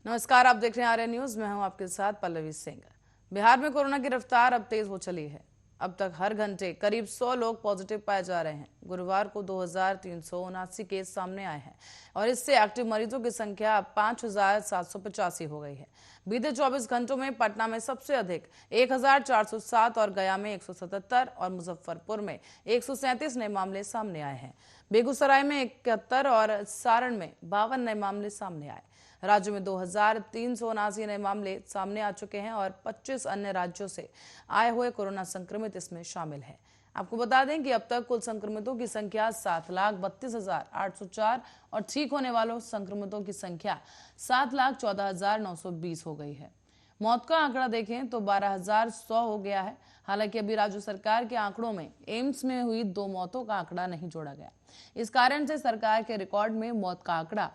नमस्कार, आप देख रहे हैं आर्य न्यूज। मैं हूं आपके साथ पल्लवी सिंह। बिहार में कोरोना की रफ्तार अब तेज हो चली है। अब तक हर घंटे करीब 100 लोग पॉजिटिव पाए जा रहे हैं। गुरुवार को 2379 केस सामने आए हैं और इससे एक्टिव मरीजों की संख्या अब 5785 हो गई है। बीते 24 घंटों में पटना में सबसे अधिक 1407 और गया में 177 और मुजफ्फरपुर में 137 नए मामले सामने आए हैं। बेगूसराय में 71 और सारण में 52 नए मामले सामने आए। राज्य में 2379 नए मामले सामने आ चुके हैं और 25 अन्य राज्यों से आए हुए कोरोना संक्रमित इसमें शामिल हैं। आपको बता दें कि अब तक कुल संक्रमितों की संख्या 7,32,804 और ठीक होने वालों संक्रमितों की संख्या 7,14,920 हो गई है। मौत का आंकड़ा देखें तो 12,100 हो गया है। हालांकि अभी राज्य सरकार के आंकड़ों में एम्स में हुई 2 मौतों का आंकड़ा नहीं जोड़ा गया। इस कारण से सरकार के रिकॉर्ड में मौत का आंकड़ा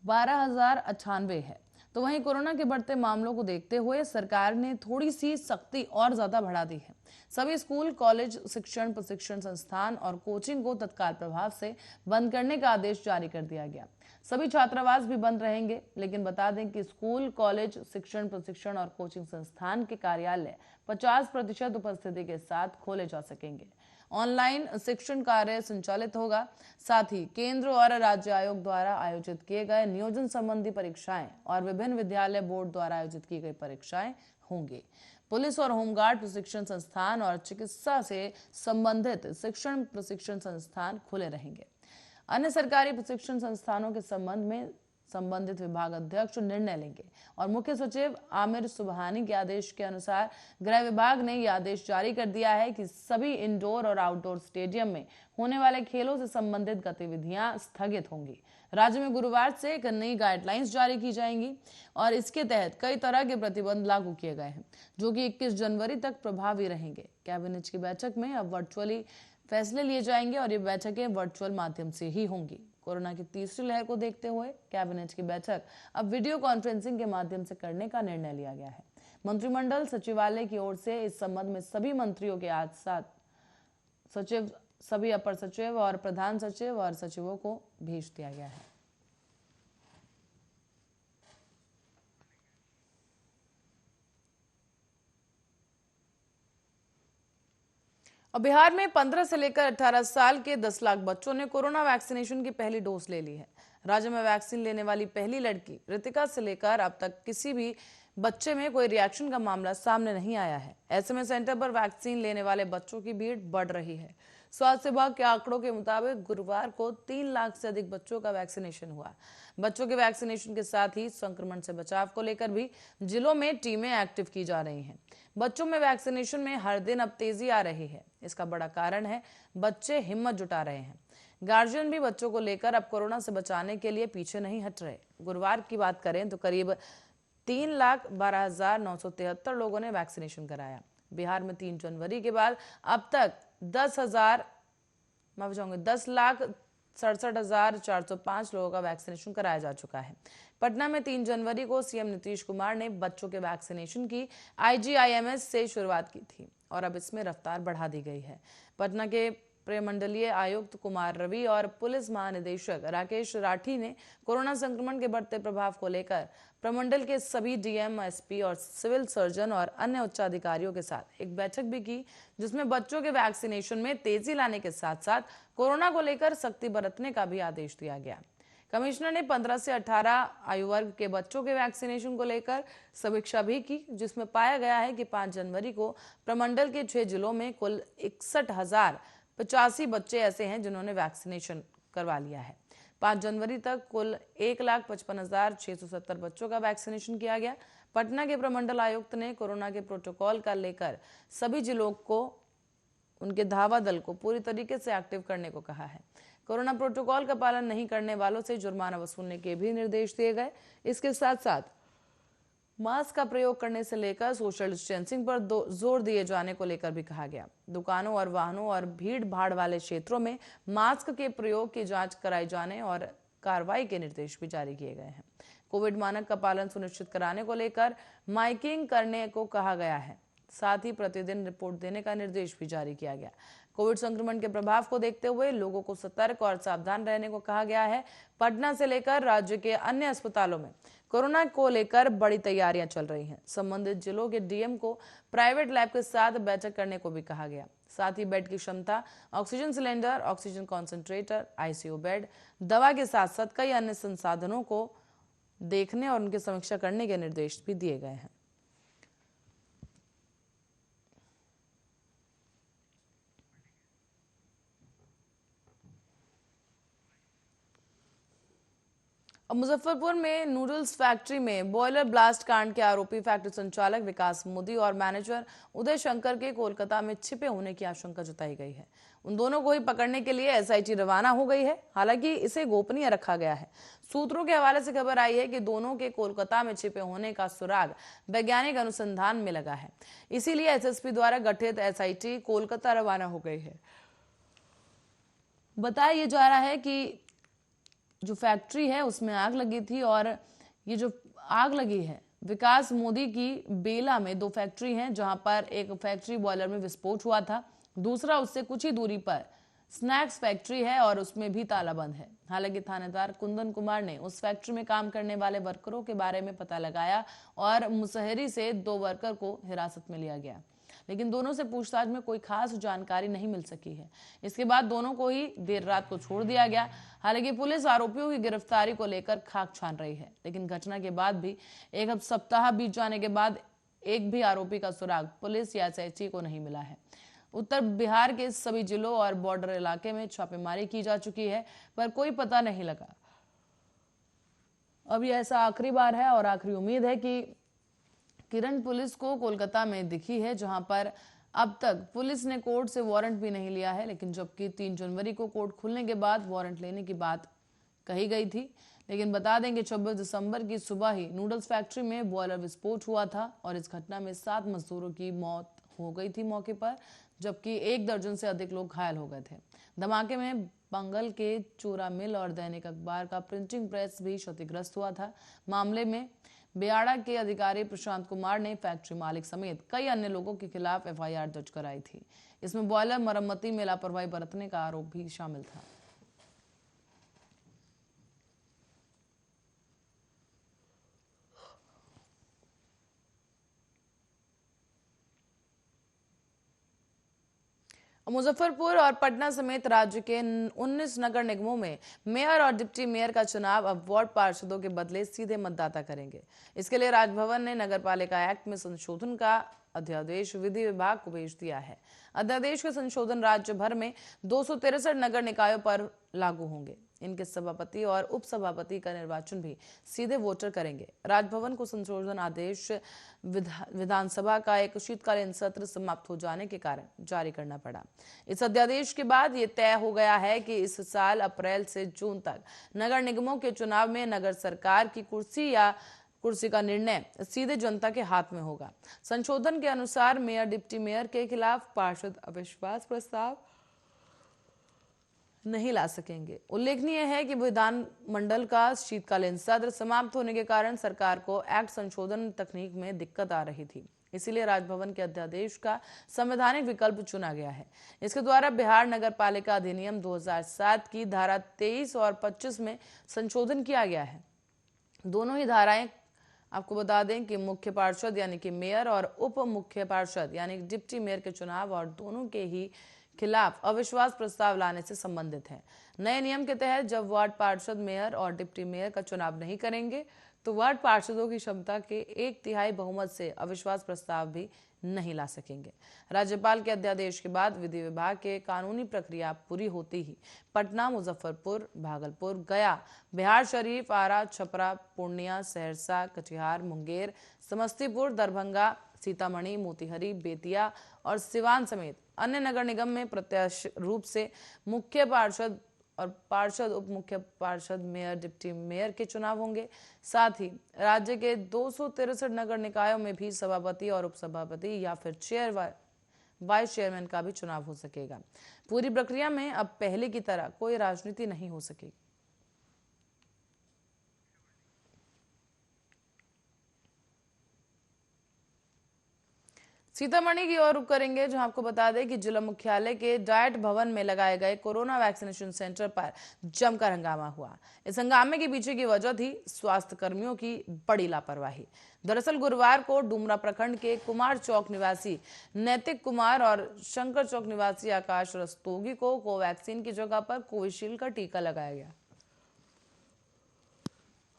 12,098 है। तो वहीं कोरोना के बढ़ते मामलों को देखते हुए सरकार ने थोड़ी सी सख्ती और ज्यादा बढ़ा दी है। सभी स्कूल, कॉलेज, शिक्षण प्रशिक्षण संस्थान और कोचिंग को तत्काल प्रभाव से बंद करने का आदेश जारी कर दिया गया। सभी छात्रावास भी बंद रहेंगे, लेकिन बता दें कि स्कूल, कॉलेज, शिक्षण प्रशिक्षण और कोचिंग संस्थान के कार्यालय 50% उपस्थिति के साथ खोले जा सकेंगे। ऑनलाइन शिक्षण कार्य संचालित होगा। साथ ही केंद्र और राज्य आयोग द्वारा आयोजित किए गए नियोजन संबंधी परीक्षाएं और विभिन्न विद्यालय बोर्ड द्वारा आयोजित की गई परीक्षाएं होंगी। पुलिस और होमगार्ड प्रशिक्षण संस्थान और चिकित्सा से संबंधित शिक्षण प्रशिक्षण संस्थान खुले रहेंगे। अन्य सरकारी प्रशिक्षण संस्थानों के संबंध में संबंधित विभाग अध्यक्ष निर्णय लेंगे और मुख्य सचिव आमिर सुबहानी के आदेश के अनुसार गृह विभाग ने यह आदेश जारी कर दिया है कि सभी इंडोर और आउटडोर स्टेडियम में होने वाले खेलों से संबंधित गतिविधियां स्थगित होंगी। राज्य में गुरुवार से एक नई गाइडलाइंस जारी की जाएंगी और इसके तहत कई तरह के प्रतिबंध लागू किए गए हैं, जो कि 21 जनवरी तक प्रभावी रहेंगे। कैबिनेट की बैठक में अब वर्चुअली फैसले लिए जाएंगे और ये बैठकें वर्चुअल माध्यम से ही होंगी। कोरोना की तीसरी लहर को देखते हुए कैबिनेट की बैठक अब वीडियो कॉन्फ्रेंसिंग के माध्यम से करने का निर्णय लिया गया है। मंत्रिमंडल सचिवालय की ओर से इस संबंध में सभी मंत्रियों के साथ सचिव, सभी अपर सचिव और प्रधान सचिव और सचिवों को भेज दिया गया है। और बिहार में 15 से लेकर 18 साल के 10 लाख बच्चों ने कोरोना वैक्सीनेशन की पहली डोज ले ली है। राज्य में वैक्सीन लेने वाली पहली लड़की रितिका से लेकर अब तक किसी भी बच्चे में कोई रिएक्शन का मामला सामने नहीं आया है। ऐसे में सेंटर पर वैक्सीन लेने वाले बच्चों की भीड़ बढ़ रही है। स्वास्थ्य विभाग के आंकड़ों के मुताबिक गुरुवार को 3 लाख से अधिक बच्चों का वैक्सीनेशन हुआ। बच्चों के वैक्सीनेशन के साथ ही संक्रमण से बचाव को लेकर भी जिलों में टीमें एक्टिव की जा रही हैं। बच्चों में वैक्सीनेशन में हर दिन अब तेजी आ रही है। इसका बड़ा कारण है बच्चे हिम्मत जुटा रहे हैं। गार्जियन भी बच्चों को लेकर अब कोरोना से बचाने के लिए पीछे नहीं हट रहे। गुरुवार की बात करें तो करीब 3,12,973 लोगों ने वैक्सीनेशन कराया। बिहार में 3 जनवरी के बाद अब तक 10,67,405 लोगों का वैक्सीनेशन कराया जा चुका है। पटना में 3 जनवरी को सीएम नीतीश कुमार ने बच्चों के वैक्सीनेशन की IGIMS से शुरुआत की थी और अब इसमें रफ्तार बढ़ा दी गई है। पटना के प्रमंडलीय आयुक्त कुमार रवि और पुलिस महानिदेशक राकेश राठी ने कोरोना संक्रमण के बढ़ते प्रभाव को लेकर प्रमंडल के सभी डीएम, एसपी और सिविल सर्जन और अन्य उच्चाधिकारियों के साथ एक बैठक भी की, जिसमें बच्चों के वैक्सीनेशन में तेजी लाने के साथ साथ कोरोना को लेकर सख्ती बरतने का भी आदेश दिया गया। कमिश्नर ने 15 से 18 आयु वर्ग के बच्चों के वैक्सीनेशन को लेकर समीक्षा भी की, जिसमें पाया गया है कि 5 जनवरी को प्रमंडल के 6 जिलों में कुल 61,085 बच्चे ऐसे हैं जिन्होंने वैक्सीनेशन करवा लिया है। 5 जनवरी तक कुल 1,55,670 बच्चों का वैक्सीनेशन किया गया। पटना के प्रमंडल आयुक्त ने कोरोना के प्रोटोकॉल का लेकर सभी जिलों को, उनके धावा दल को पूरी तरीके से एक्टिव करने को कहा है। कोरोना प्रोटोकॉल का पालन नहीं करने वालों से जुर्माना वसूलने के भी निर्देश दिए गए। इसके साथ साथ मास्क का प्रयोग करने से लेकर सोशल डिस्टेंसिंग पर जोर दिए जाने को लेकर भी कहा गया। दुकानों और वाहनों और भीड़ भाड़ वाले क्षेत्रों में मास्क के प्रयोग की जांच कराई जाने और कार्रवाई के निर्देश भी जारी किए गए हैं। कोविड मानक का पालन सुनिश्चित कराने को लेकर माइकिंग करने को कहा गया है। साथ ही प्रतिदिन रिपोर्ट देने का निर्देश भी जारी किया गया। कोविड संक्रमण के प्रभाव को देखते हुए लोगों को सतर्क और सावधान रहने को कहा गया है। पटना से लेकर राज्य के अन्य अस्पतालों में कोरोना को लेकर बड़ी तैयारियां चल रही हैं। संबंधित जिलों के डीएम को प्राइवेट लैब के साथ बैठक करने को भी कहा गया। साथ ही बेड की क्षमता, oxygen cylinder, oxygen concentrator, ICU bed, दवा के साथ साथ कई अन्य संसाधनों को देखने और उनकी समीक्षा करने के निर्देश भी दिए गए हैं। अब मुजफ्फरपुर में नूडल्स फैक्ट्री में बॉयलर ब्लास्ट कांड के आरोपी फैक्ट्री संचालक विकास मोदी और मैनेजर उदय शंकर के कोलकाता में छिपे होने की आशंका जताई गई है। उन दोनों को ही पकड़ने के लिए एसआईटी रवाना हो गई है। हालांकि इसे गोपनीय रखा गया है। सूत्रों के हवाले से खबर आई है कि दोनों के कोलकाता में छिपे होने का सुराग वैज्ञानिक अनुसंधान में लगा है। इसीलिए एसएसपी द्वारा गठित एसआईटी कोलकाता रवाना हो गई है। बताया जा रहा है कि जो फैक्ट्री है उसमें आग लगी थी और ये जो आग लगी है विकास मोदी की बेला में 2 फैक्ट्री हैं, जहां पर एक फैक्ट्री बॉयलर में विस्फोट हुआ था, दूसरा उससे कुछ ही दूरी पर स्नैक्स फैक्ट्री है और उसमें भी ताला बंद है। हालांकि थानेदार कुंदन कुमार ने उस फैक्ट्री में काम करने वाले वर्करों के बारे में पता लगाया और मुसहरी से 2 वर्कर को हिरासत में लिया गया, लेकिन दोनों से पूछताछ में कोई खास जानकारी नहीं मिल सकी है। इसके बाद दोनों को ही देर रात को छोड़ दिया गया। हालांकि पुलिस आरोपियों की गिरफ्तारी को लेकर खाक छान रही है, लेकिन घटना के बाद भी एक सप्ताह बीत जाने के बाद एक भी आरोपी का सुराग पुलिस या एसआईटी को नहीं मिला है। उत्तर बिहार के सभी जिलों और बॉर्डर इलाके में छापेमारी की जा चुकी है, पर कोई पता नहीं लगा। अब यह ऐसा आखिरी बार है और आखिरी उम्मीद है कि किरण पुलिस को कोलकाता में दिखी है, जहां पर अब तक पुलिस ने कोर्ट से वारंट भी नहीं लिया है, लेकिन जबकि 3 जनवरी को कोर्ट खुलने के बाद वारंट लेने की बात कही गई थी। लेकिन बता दें कि 26 दिसंबर की सुबह ही नूडल्स फैक्ट्री में बॉयलर विस्फोट हुआ था और इस घटना में 7 मजदूरों की मौत हो गई थी मौके पर, जबकि 1 दर्जन से अधिक लोग घायल हो गए थे। धमाके में बंगल के चूरा मिल और दैनिक अखबार का प्रिंटिंग प्रेस भी क्षतिग्रस्त हुआ था। मामले में बेयाड़ा के अधिकारी प्रशांत कुमार ने फैक्ट्री मालिक समेत कई अन्य लोगों के खिलाफ एफआईआर दर्ज कराई थी। इसमें बॉयलर मरम्मती में लापरवाही बरतने का आरोप भी शामिल था। मुजफ्फरपुर और पटना समेत राज्य के 19 नगर निगमों में मेयर और डिप्टी मेयर का चुनाव अब वार्ड पार्षदों के बदले सीधे मतदाता करेंगे। इसके लिए राजभवन ने नगरपालिका एक्ट में संशोधन का अध्यादेश विधि विभाग को भेज दिया है। अध्यादेश के संशोधन राज्य भर में 263 नगर निकायों पर लागू होंगे। इनके सभापति और उपसभापति का निर्वाचन भी सीधे वोटर करेंगे। राजभवन को संशोधन आदेश विधानसभा का एक शीतकालीन सत्र समाप्त हो जाने के कारण जारी करना पड़ा। इस अध्यादेश के बाद ये तय हो गया है कि इस साल अप्रैल से जून तक नगर निगमों के चुनाव में नगर सरकार की कुर्सी का निर्णय सीधे जनता के हाथ में होगा। संशोधन के अनुसार मेयर डिप्टी मेयर के खिलाफ पार्षद अविश्वास प्रस्ताव नहीं ला सकेंगे। उल्लेखनीय है कि विधानमंडल का शीतकालीन सत्र समाप्त होने के कारण सरकार को एक्ट संशोधन तकनीक में दिक्कत आ रही थी, इसीलिए राजभवन के अध्यादेश का संवैधानिक विकल्प चुना गया है। इसके द्वारा बिहार नगर पालिका अधिनियम 2007 की धारा 23 और 25 में संशोधन किया गया है। दोनों ही धाराएं आपको बता दें कि मुख्य पार्षद यानी कि मेयर और उप मुख्य पार्षद यानी डिप्टी मेयर के चुनाव और दोनों के ही खिलाफ अविश्वास प्रस्ताव लाने से संबंधित है। नए नियम के तहत जब वार्ड पार्षद मेयर और डिप्टी मेयर का चुनाव नहीं करेंगे तो वार्ड पार्षदों की क्षमता के 1/3 बहुमत से अविश्वास प्रस्ताव भी नहीं ला सकेंगे। राज्यपाल के अध्यादेश के बाद विधि विभाग के कानूनी प्रक्रिया पूरी होती ही पटना, मुजफ्फरपुर, भागलपुर, गया, बिहार शरीफ, आरा, छपरा, पूर्णिया, सहरसा, कटिहार, मुंगेर, समस्तीपुर, दरभंगा, सीतामढ़ी, मोतिहारी, बेतिया और सिवान समेत अन्य नगर निगम में प्रत्यक्ष रूप से मुख्य पार्षद और पार्षद, उप मुख्य पार्षद, मेयर, डिप्टी मेयर के चुनाव होंगे। साथ ही राज्य के 263 नगर निकायों में भी सभापति और उपसभापति या फिर वाइस चेयरमैन का भी चुनाव हो सकेगा। पूरी प्रक्रिया में अब पहले की तरह कोई राजनीति नहीं हो सकेगी। सीतामढ़ी की ओर रुख करेंगे, जहां आपको बता दें कि जिला मुख्यालय के डाइट भवन में लगाए गए कोरोना वैक्सीनेशन सेंटर पर जमकर हंगामा हुआ। इस हंगामे के पीछे की वजह थी स्वास्थ्य कर्मियों की बड़ी लापरवाही। दरअसल गुरुवार को डुमरा प्रखंड के कुमार चौक निवासी नैतिक कुमार और शंकर चौक निवासी आकाश रस्तोगी को कोवैक्सीन की जगह पर कोविशील्ड का टीका लगाया गया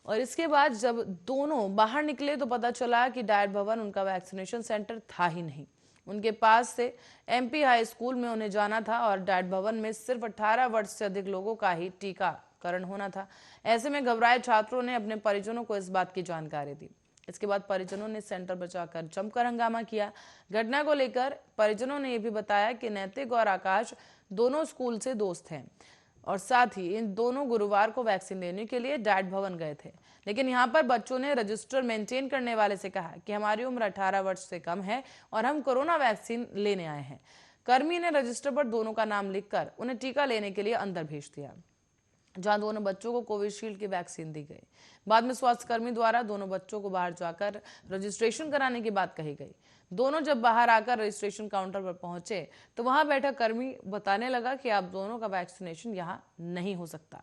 और इसके बाद जब दोनों बाहर निकले तो पता चला कि डाइट भवन उनका वैक्सीनेशन सेंटर था ही नहीं। उनके पास से एमपी हाई स्कूल में उन्हें जाना था और डाइट भवन में सिर्फ 18 वर्ष से अधिक लोगों का ही टीकाकरण होना था। ऐसे में घबराए छात्रों ने अपने परिजनों को इस बात की जानकारी दी। इसके बाद परिजनों ने सेंटर पर जाकर जमकर हंगामा किया। घटना को लेकर परिजनों ने यह भी बताया कि नैतिक और आकाश दोनों स्कूल से दोस्त हैं और साथ ही इन दोनों गुरुवार को वैक्सीन लेने के लिए डाइट भवन गए थे, लेकिन यहां पर बच्चों ने रजिस्टर मेंटेन करने वाले से कहा कि हमारी उम्र 18 वर्ष से कम है और हम कोरोना वैक्सीन लेने आए हैं। कर्मी ने रजिस्टर पर दोनों का नाम लिखकर उन्हें टीका लेने के लिए अंदर भेज दिया, जहां दोनों बच्चों को कोविशील्ड की वैक्सीन दी गई। बाद में स्वास्थ्यकर्मी द्वारा दोनों बच्चों को बाहर जाकर रजिस्ट्रेशन कराने की बात कही गई। दोनों जब बाहर आकर रजिस्ट्रेशन काउंटर पर पहुंचे तो वहां बैठा कर्मी बताने लगा कि आप दोनों का वैक्सीनेशन यहां नहीं हो सकता।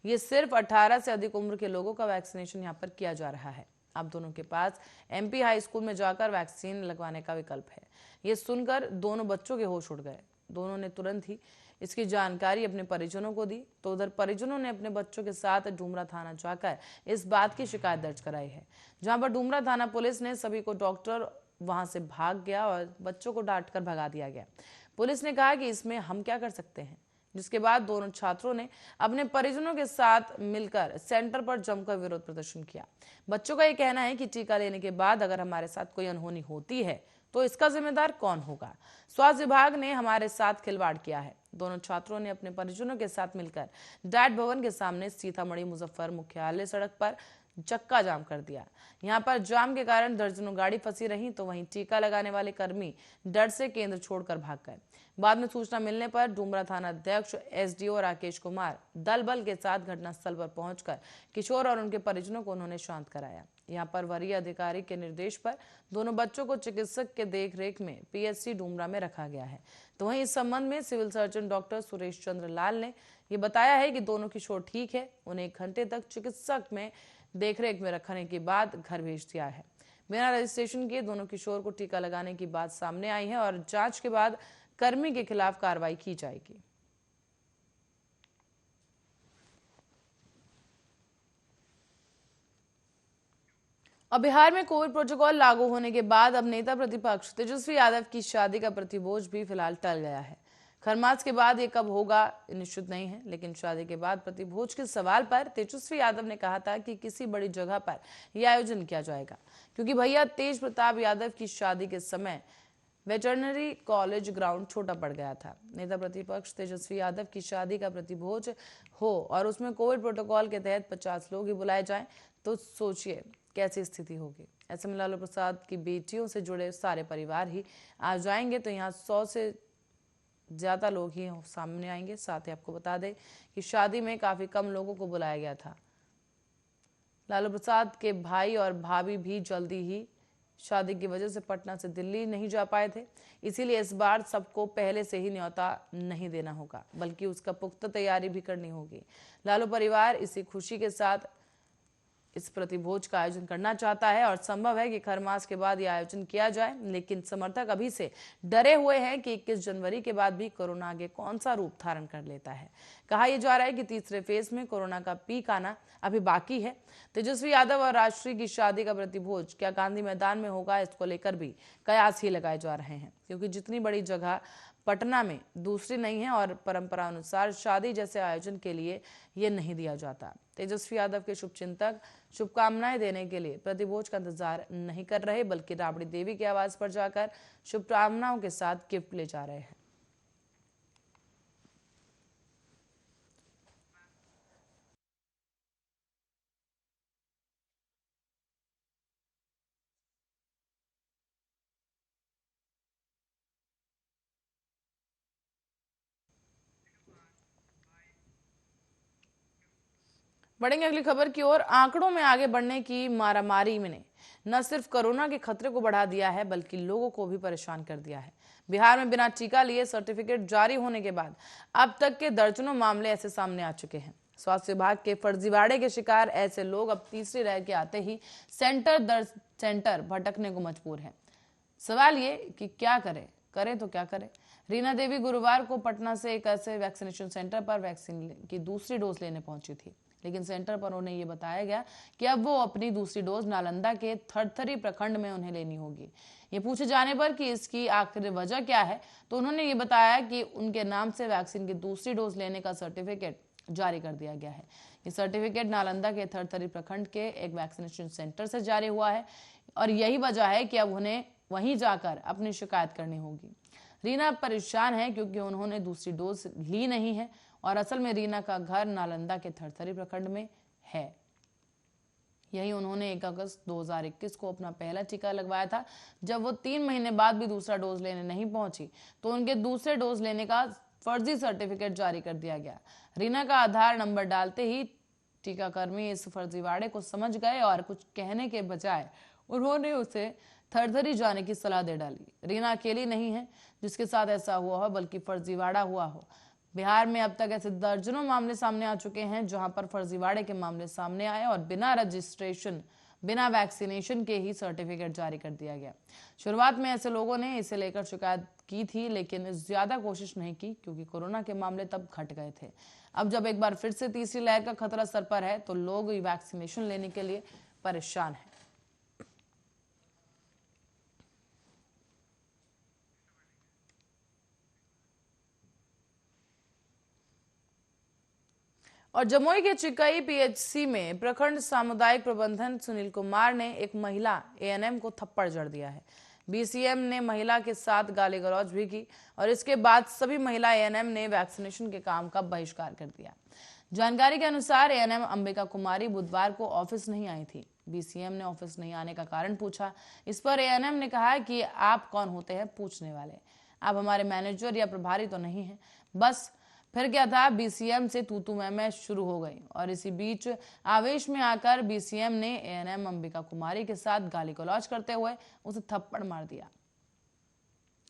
ये सिर्फ 18 से अधिक उम्र के लोगों का वैक्सीनेशन यहां पर किया जा रहा है। आप दोनों के पास एमपी हाई स्कूल में जाकर वैक्सीन लगवाने का विकल्प है। ये सुनकर दोनों बच्चों के होश उड़ गए। दोनों ने तुरंत ही इसकी जानकारी अपने परिजनों को दी तो उधर परिजनों ने अपने बच्चों के साथ डुमरा थाना जाकर इस बात की शिकायत दर्ज कराई है, जहां पर डुमरा थाना पुलिस ने सभी को डॉक्टर वहां से भाग गया और बच्चों को डांट कर भगा दिया गया। पुलिस ने कहा कि इसमें हम क्या कर सकते हैं, जिसके बाद दोनों छात्रों ने अपने परिजनों के साथ मिलकर सेंटर पर जमकर विरोध प्रदर्शन किया। बच्चों का यह कहना है कि टीका लेने के बाद अगर हमारे साथ कोई अनहोनी होती है तो इसका जिम्मेदार कौन होगा। स्वास्थ्य विभाग ने हमारे साथ खिलवाड़ किया है। दोनों छात्रों ने अपने परिजनों के साथ मिलकर डाइट भवन के सामने सीतामढ़ी मुजफ्फर मुख्यालय सड़क पर चक्का जाम कर दिया। यहां पर जाम के कारण दर्जनों गाड़ी फंसी रही तो वहीं टीका लगाने वाले कर्मी डर से केंद्र छोड़कर भाग गए। बाद में सूचना मिलने पर डुमरा थाना अध्यक्ष एसडीओ राकेश कुमार दल बल के साथ घटनास्थल पर पहुंचकर किशोर और उनके परिजनों को उन्होंने शांत कराया। यहां पर वरीय अधिकारी के निर्देश पर दोनों बच्चों को चिकित्सक के देखरेख में पीएचसी डुमरा में रखा गया है। तो वहीं इस संबंध में civil surgeon doctor Suresh Chandra लाल ने ये बताया है कि दोनों किशोर ठीक है, उन्हें 1 घंटे तक चिकित्सक में देखरेख में रखने के बाद घर भेज दिया है। बिना रजिस्ट्रेशन किए दोनों किशोर को टीका लगाने की बात सामने आई है और जांच के बाद कर्मी के खिलाफ कार्रवाई की जाएगी। अब बिहार में कोविड प्रोटोकॉल लागू होने के बाद अब नेता प्रतिपक्ष तेजस्वी यादव की शादी का प्रतिभोज भी फिलहाल टल गया है। खरमास के बाद ये कब होगा निश्चित नहीं है, लेकिन शादी के बाद प्रतिभोज के सवाल पर तेजस्वी यादव ने कहा था कि किसी बड़ी जगह पर यह आयोजन किया जाएगा, क्योंकि भैया तेज प्रताप यादव की शादी के समय वेटरनरी कॉलेज ग्राउंड छोटा पड़ गया था। नेता प्रतिपक्ष तेजस्वी यादव की शादी का प्रतिभोज हो और उसमें कोविड प्रोटोकॉल के तहत 50 लोग ही बुलाए जाएं तो सोचिए कैसी स्थिति होगी। ऐसे में लालू प्रसाद की बेटियों से जुड़े सारे परिवार ही आ जाएंगे तो यहाँ 100 से ज्यादा लोग ही सामने आएंगे। साथ ही आपको बता दें कि शादी में काफी कम लोगों को बुलाया गया था। लालू प्रसाद के भाई और भाभी भी जल्दी ही शादी की वजह से पटना से दिल्ली नहीं जा पाए थे, इसीलिए इस बार सबको पहले से ही न्योता नहीं देना होगा, बल्कि उसका पुख्ता तैयारी भी करनी होगी। लालू परिवार इसी खुशी के साथ इस प्रतिभोज का आयोजन करना चाहता है और संभव है कि खरमास के बाद यह आयोजन किया जाए, लेकिन समर्थक अभी से डरे हुए हैं कि 21 जनवरी के बाद भी कोरोना आगे कौन सा रूप धारण कर लेता है। कहा यह जा रहा है कि तीसरे फेज में कोरोना का पीक आना अभी बाकी है। तेजस्वी यादव और राजश्री की शादी का प्रतिभोज क्या गांधी मैदान में होगा, इसको लेकर भी कयास ही लगाए जा रहे हैं, क्योंकि जितनी बड़ी जगह पटना में दूसरी नहीं है और परंपरा अनुसार शादी जैसे आयोजन के लिए ये नहीं दिया जाता। तेजस्वी यादव के शुभचिंतक शुभकामनाएं देने के लिए प्रतिभोज का इंतजार नहीं कर रहे, बल्कि राबड़ी देवी के आवास पर जाकर शुभकामनाओं के साथ गिफ्ट ले जा रहे हैं। बढ़ेंगे अगली खबर की ओर। आंकड़ों में आगे बढ़ने की मारामारी में न सिर्फ कोरोना के खतरे को बढ़ा दिया है बल्कि लोगों को भी परेशान कर दिया है। बिहार में बिना टीका लिए सर्टिफिकेट जारी होने के बाद अब तक के दर्जनों मामले ऐसे सामने आ चुके हैं। स्वास्थ्य विभाग के फर्जीवाड़े के शिकार ऐसे लोग अब तीसरी लहर के आते ही सेंटर दर सेंटर भटकने को मजबूर हैं। सवाल ये कि क्या करें तो क्या करें। रीना देवी गुरुवार को पटना से एक ऐसे वैक्सीनेशन सेंटर पर वैक्सीन की दूसरी डोज लेने पहुंची थी, लेकिन सेंटर पर उन्हें ये बताया गया कि अब वो अपनी दूसरी डोज नालंदा के थरथरी प्रखंड में उन्हें लेनी होगी। ये पूछे जाने पर कि इसकी आखिर वजह क्या है तो उन्होंने ये बताया कि उनके नाम से वैक्सीन की दूसरी डोज लेने का सर्टिफिकेट जारी कर दिया गया है। ये सर्टिफिकेट नालंदा के थरथरी प्रखंड के एक वैक्सीनेशन सेंटर से जारी हुआ है और यही वजह है कि अब उन्हें वहीं जाकर अपनी शिकायत करनी होगी। रीना परेशान है क्योंकि उन्होंने दूसरी डोज ली नहीं है और असल में रीना का घर नालंदा के थरथरी प्रखंड में है। यही उन्होंने 1 अगस्त 2021 को अपना पहला टीका लगवाया था। जब वो 3 महीने बाद भी दूसरा डोज लेने नहीं पहुंची तो उनके दूसरे डोज लेने का फर्जी सर्टिफिकेट जारी कर दिया गया। रीना का आधार नंबर डालते ही टीकाकर्मी इस फर्जीवाड़े को समझ गए और कुछ कहने के बजाय उन्होंने उसे थरथरी जाने की सलाह दे डाली। रीना अकेली नहीं है जिसके साथ ऐसा हुआ हो, बल्कि फर्जीवाड़ा हुआ हो। बिहार में अब तक ऐसे दर्जनों मामले सामने आ चुके हैं जहां पर फर्जीवाड़े के मामले सामने आए और बिना रजिस्ट्रेशन, बिना वैक्सीनेशन के ही सर्टिफिकेट जारी कर दिया गया। शुरुआत में ऐसे लोगों ने इसे लेकर शिकायत की थी, लेकिन ज्यादा कोशिश नहीं की क्योंकि कोरोना के मामले तब घट गए थे। अब जब एक बार फिर से तीसरी लहर का खतरा सर पर है तो लोग वैक्सीनेशन लेने के लिए परेशान हैं। और जमुई के चिकई पीएचसी में प्रखंड सामुदायिक प्रबंधन सुनील कुमार ने एक महिला एएनएम को थप्पड़ जड़ दिया है। बीसीएम ने महिला के साथ गाली गलौज भी की और इसके बाद सभी महिला एएनएम ने वैक्सीनेशन के काम का बहिष्कार कर दिया। जानकारी के अनुसार एएनएम अंबिका कुमारी बुधवार को ऑफिस नहीं आई थी। बीसीएम ने ऑफिस नहीं आने का कारण पूछा। इस पर एएनएम ने कहा कि आप कौन होते हैं पूछने वाले, आप हमारे मैनेजर या प्रभारी तो नहीं है। बस फिर क्या था, बीसीएम से तू मैं शुरू हो गई और इसी बीच आवेश में आकर बीसीएम ने एएनएम अंबिका कुमारी के साथ गाली गलौज करते हुए उसे थप्पड़ मार दिया।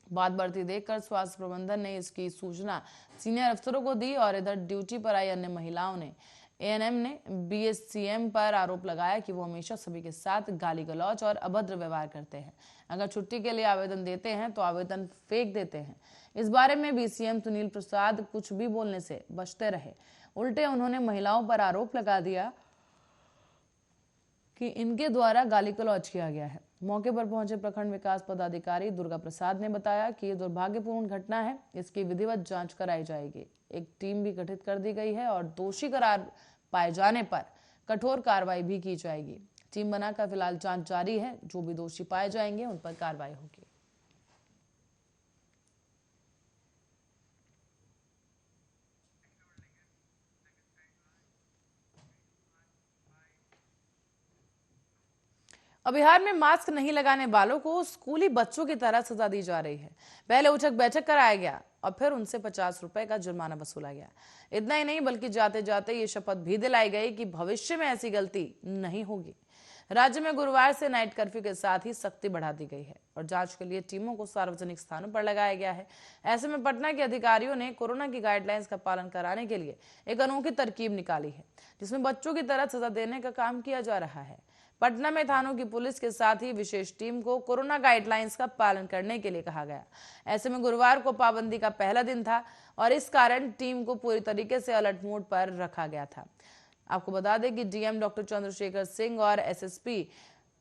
बात बढ़ती देखकर स्वास्थ्य प्रबंधन ने इसकी सूचना सीनियर अफसरों को दी और इधर ड्यूटी पर आई अन्य महिलाओं ने एएनएम ने बीएससीएम पर आरोप लगाया कि वो हमेशा सभी के साथ गाली गलौज और अभद्र व्यवहार करते हैं। अगर छुट्टी के लिए आवेदन देते हैं तो आवेदन फेंक देते हैं। इस बारे में बीसीएम सुनील प्रसाद कुछ भी बोलने से बचते रहे। उल्टे उन्होंने महिलाओं पर आरोप लगा दिया कि इनके द्वारा गाली गलौज किया गया है। मौके पर पहुंचे प्रखंड विकास पदाधिकारी दुर्गा प्रसाद ने बताया कि ये दुर्भाग्यपूर्ण घटना है, इसकी विधिवत जांच कराई जाएगी। एक टीम भी गठित कर दी गई है और दोषी करार पाए जाने पर कठोर कार्रवाई भी की जाएगी। टीम बनाकर फिलहाल जांच जारी है, जो भी दोषी पाए जाएंगे उन पर कार्रवाई होगी। अब बिहार में मास्क नहीं लगाने वालों को स्कूली बच्चों की तरह सजा दी जा रही है। पहले उठक बैठक कराया गया और फिर उनसे 50 रुपए का जुर्माना वसूला गया। इतना ही नहीं बल्कि जाते जाते ये शपथ भी दिलाई गई कि भविष्य में ऐसी गलती नहीं होगी। राज्य में गुरुवार से नाइट कर्फ्यू के साथ ही सख्ती बढ़ा दी गई है और जांच के लिए टीमों को सार्वजनिक स्थानों पर लगाया गया है। ऐसे में पटना के अधिकारियों ने कोरोना की गाइडलाइंस का पालन कराने के लिए एक अनोखी तरकीब निकाली है, जिसमें बच्चों की तरह सजा देने का काम किया जा रहा है। पटना में थानों की पुलिस के साथ ही विशेष टीम को कोरोना गाइडलाइंस का पालन करने के लिए कहा गया। ऐसे में गुरुवार को पाबंदी का पहला दिन था और इस कारण टीम को पूरी तरीके से अलर्ट मोड पर रखा गया था। आपको बता दें कि डीएम डॉक्टर चंद्रशेखर सिंह और एसएसपी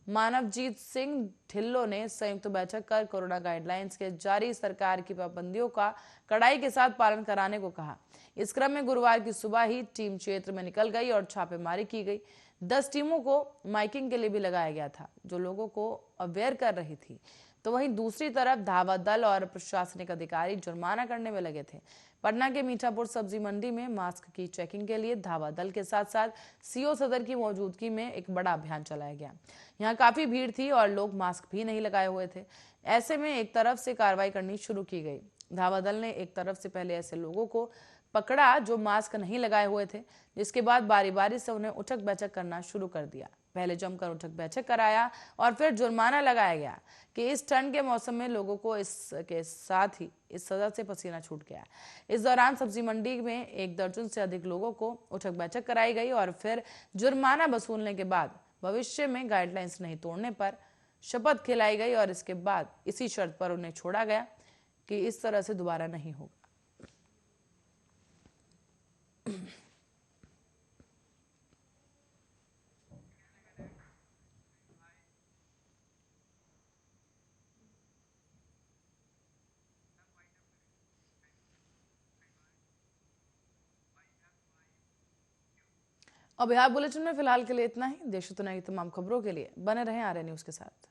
मानवजीत सिंह ढिल्लों ने संयुक्त बैठक कर कोरोना गाइडलाइंस के जारी सरकार की पाबंदियों का कड़ाई के साथ पालन कराने को कहा। इस क्रम में गुरुवार की सुबह ही टीम क्षेत्र में निकल गई और छापेमारी की गई। 10 टीमों को माइकिंग के लिए भी लगाया गया था, जो लोगों को अवेयर कर रही थी। तो वहीं दूसरी तरफ धावा दल और प्रशासनिक अधिकारी जुर्माना करने में लगे थे। पटना के मीठापुर सब्जी मंडी में मास्क की चेकिंग के लिए धावा दल के साथ साथ सीओ सदर की मौजूदगी में एक बड़ा अभियान चलाया गया। यहाँ काफी भीड़ थी और लोग मास्क भी नहीं लगाए हुए थे। ऐसे में एक तरफ से कार्रवाई करनी शुरू की गई। धावा दल ने एक तरफ से पहले ऐसे लोगों को पकड़ा जो मास्क नहीं लगाए हुए थे, जिसके बाद बारी बारी से उन्हें उठक बैठक करना शुरू कर दिया। पहले जमकर उठक बैठक कराया और फिर जुर्माना लगाया गया कि इस ठंड के मौसम में लोगों को इसके साथ ही इस सजा से पसीना छूट गया। इस दौरान सब्जी मंडी में 1 दर्जन से अधिक लोगों को उठक बैठक कराई गई और फिर जुर्माना वसूलने के बाद भविष्य में गाइडलाइंस नहीं तोड़ने पर शपथ खिलाई गई और इसके बाद इसी शर्त पर उन्हें छोड़ा गया कि इस तरह से दोबारा नहीं होगा। और बिहार बुलेटिन में फिलहाल के लिए इतना ही। देश दुनिया की तमाम खबरों के लिए बने रहें आर्य न्यूज के साथ।